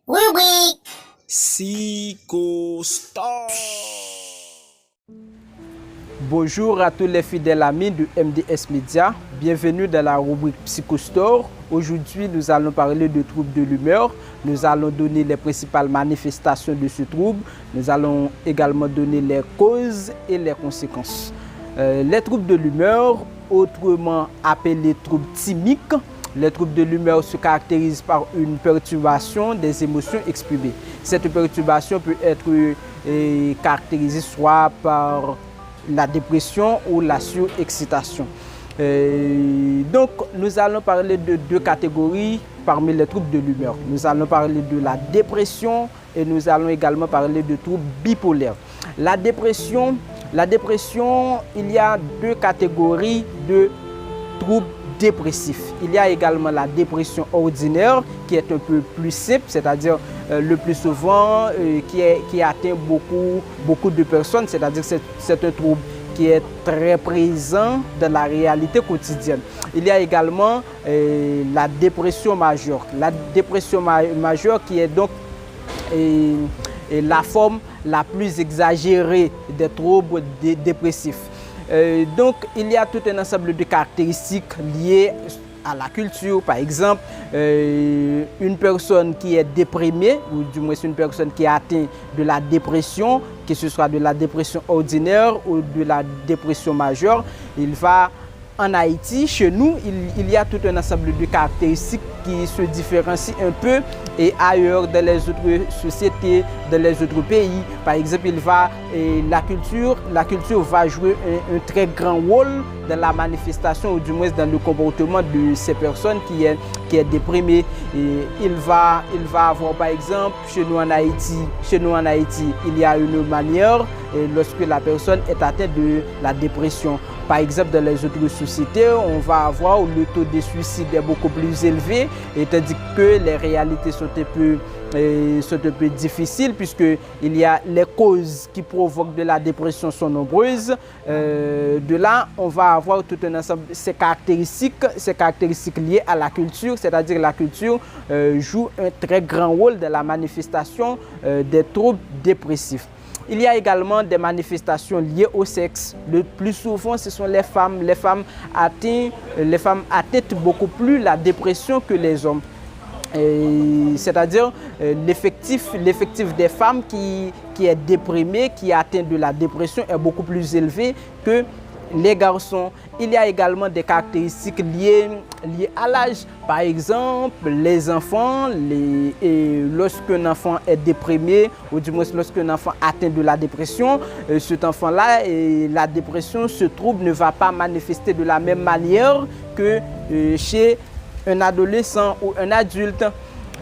Rubrique Psychostar. Bonjour à tous les fidèles amis de MDS Media. Bienvenue dans la rubrique Psychostar. Aujourd'hui, nous allons parler de troubles de l'humeur. Nous allons donner les principales manifestations de ce trouble. Nous allons également donner les causes et les conséquences. Les troubles de l'humeur, autrement appelés troubles thymiques, les troubles de l'humeur se caractérisent par une perturbation des émotions exprimées. Cette perturbation peut être caractérisée soit par la dépression ou la surexcitation. Donc, nous allons parler de deux catégories parmi les troubles de l'humeur. Nous allons parler de la dépression et nous allons également parler de troubles bipolaires. La dépression, il y a deux catégories de troubles dépressifs. Il y a également la dépression ordinaire qui est un peu plus simple, c'est-à-dire le plus souvent qui atteint beaucoup de personnes, c'est-à-dire c'est un trouble qui est très présent dans la réalité quotidienne. Il y a également la dépression majeure. La dépression majeure qui est donc la forme la plus exagérée des troubles dépressifs. Donc, il y a tout un ensemble de caractéristiques liées à la culture. Par exemple, une personne qui est déprimée, ou du moins une personne qui est atteinte de la dépression, que ce soit de la dépression ordinaire ou de la dépression majeure, il va en Haïti, chez nous, il y a tout un ensemble de caractéristiques qui se différencient un peu et ailleurs dans les autres sociétés, dans les autres pays. Par exemple, la culture va jouer un très grand rôle dans la manifestation ou du moins dans le comportement de ces personnes qui est déprimée. Et il va avoir par exemple chez nous en Haïti, il y a une manière lorsque la personne est atteinte de la dépression. Par exemple, dans les autres sociétés, on va avoir où le taux de suicide est beaucoup plus élevé, et tandis que les réalités sont un peu difficiles, puisque il y a les causes qui provoquent de la dépression sont nombreuses. De là, on va avoir tout un ensemble de ces caractéristiques liées à la culture, c'est-à-dire la culture joue un très grand rôle dans la manifestation des troubles dépressifs. Il y a également des manifestations liées au sexe. Le plus souvent, ce sont les femmes. Les femmes atteignent beaucoup plus la dépression que les hommes. C'est-à-dire l'effectif des femmes qui est déprimé, qui atteint de la dépression est beaucoup plus élevé que les garçons. Il y a également des caractéristiques liées à l'âge. Par exemple, les enfants, lorsqu'un enfant est déprimé, ou du moins lorsqu'un enfant atteint de la dépression, cet enfant-là, la dépression, ce trouble ne va pas manifester de la même manière que chez un adolescent ou un adulte.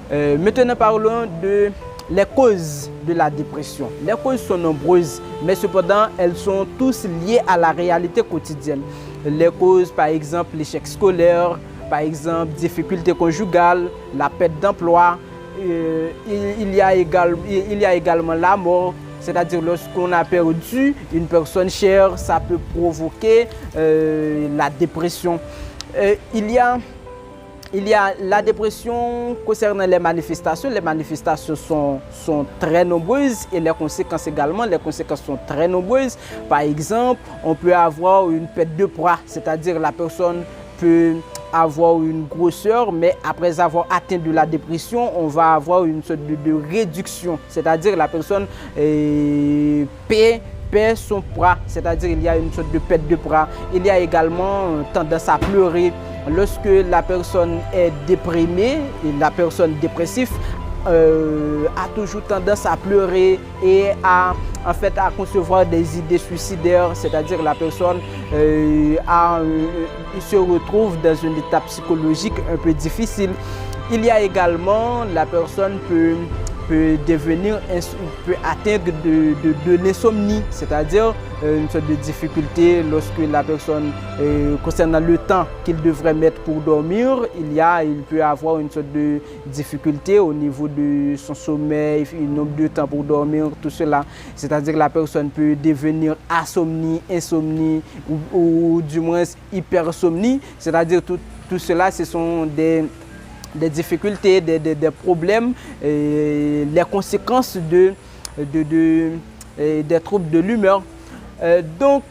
Maintenant, parlons de les causes de la dépression. Les causes sont nombreuses, mais cependant, elles sont tous liées à la réalité quotidienne. Les causes, par exemple, l'échec scolaire, par exemple, difficultés conjugales, la perte d'emploi. Il y a également la mort, c'est-à-dire lorsqu'on a perdu une personne chère, ça peut provoquer la dépression. Il y a la dépression concernant les manifestations. Les manifestations sont très nombreuses et les conséquences également. Les conséquences sont très nombreuses. Par exemple, on peut avoir une perte de poids, c'est-à-dire la personne peut avoir une grosseur, mais après avoir atteint de la dépression, on va avoir une sorte de réduction, c'est-à-dire la personne perd son poids, c'est-à-dire il y a une sorte de perte de poids. Il y a également tendance à pleurer. Lorsque la personne est déprimée, et la personne dépressive a toujours tendance à pleurer et à concevoir des idées suicidaires, c'est-à-dire la personne se retrouve dans une étape psychologique un peu difficile. Il y a également, la personne peut atteindre de l'insomnie, c'est-à-dire une sorte de difficulté lorsque la personne, concernant le temps qu'il devrait mettre pour dormir, il peut avoir une sorte de difficulté au niveau de son sommeil, un nombre de temps pour dormir, tout cela. C'est-à-dire que la personne peut devenir insomnie ou du moins hypersomnie, c'est-à-dire tout cela, ce sont des difficultés, des problèmes, les conséquences des troubles de l'humeur. Donc,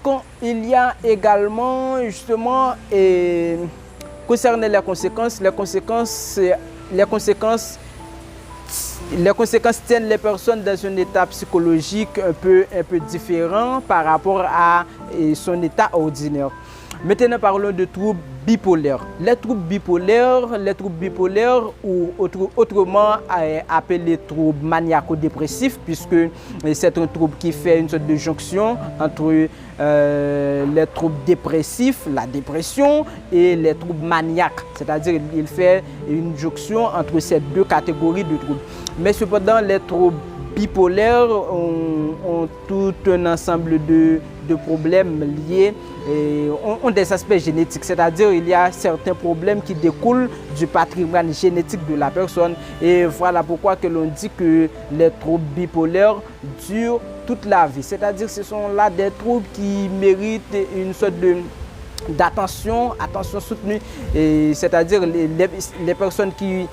il y a également justement, concernant les conséquences tiennent les personnes dans un état psychologique un peu différent par rapport à son état ordinaire. Maintenant, parlons de troubles bipolaires. Les troubles bipolaires ou autrement appelés troubles maniaco-dépressifs, puisque c'est un trouble qui fait une sorte de jonction entre les troubles dépressifs, la dépression, et les troubles maniaques. C'est-à-dire qu'il fait une jonction entre ces deux catégories de troubles. Mais cependant, les troubles bipolaires ont tout un ensemble de problèmes liés et ont des aspects génétiques, c'est-à-dire il y a certains problèmes qui découlent du patrimoine génétique de la personne, et voilà pourquoi que l'on dit que les troubles bipolaires durent toute la vie, c'est-à-dire ce sont là des troubles qui méritent une sorte attention soutenue, c'est-à-dire les personnes qui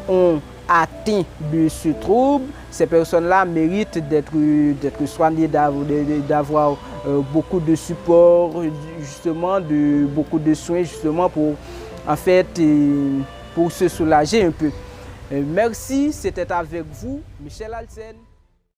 ont atteint de ce trouble, ces personnes-là méritent d'être soignées, d'avoir beaucoup de support, justement, beaucoup de soins, justement, pour, en fait, pour se soulager un peu. Merci, c'était avec vous, Michel Alsen.